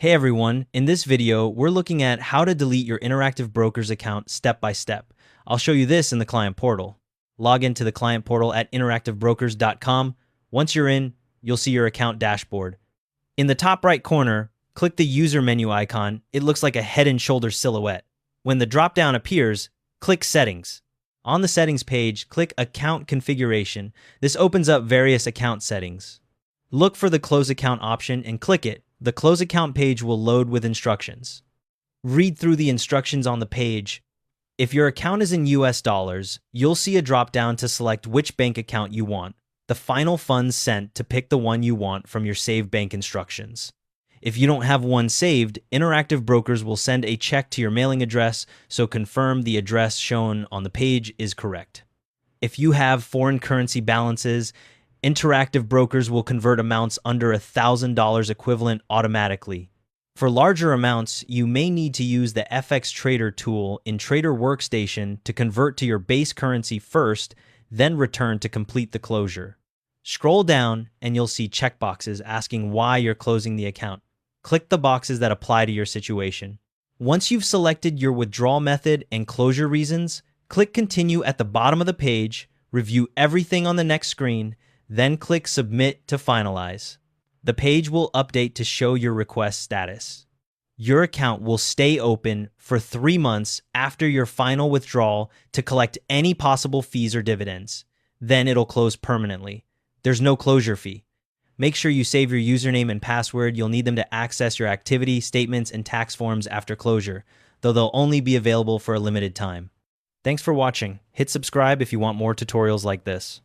Hey everyone, in this video, we're looking at how to delete your Interactive Brokers account step by step. I'll show you this in the client portal. Log into the client portal at interactivebrokers.com. Once you're in, you'll see your account dashboard. In the top right corner, click the user menu icon. It looks like a head and shoulders silhouette. When the drop-down appears, click Settings. On the settings page, click Account Configuration. This opens up various account settings. Look for the Close Account option and click it. The Close Account page will load with instructions. Read through the instructions on the page. If your account is in US dollars, you'll see a drop-down to select which bank account you want. The final funds sent to pick the one you want from your saved bank instructions. If you don't have one saved, Interactive Brokers will send a check to your mailing address, so confirm the address shown on the page is correct. If you have foreign currency balances, Interactive Brokers will convert amounts under $1,000 equivalent automatically. For larger amounts, you may need to use the FX Trader tool in Trader Workstation to convert to your base currency first, then return to complete the closure. Scroll down and you'll see checkboxes asking why you're closing the account. Click the boxes that apply to your situation. Once you've selected your withdrawal method and closure reasons, click Continue at the bottom of the page, review everything on the next screen, then click Submit to finalize. The page will update to show your request status. Your account will stay open for 3 months after your final withdrawal to collect any possible fees or dividends. Then it'll close permanently. There's no closure fee. Make sure you save your username and password. You'll need them to access your activity, statements, and tax forms after closure, though they'll only be available for a limited time. Thanks for watching. Hit subscribe if you want more tutorials like this.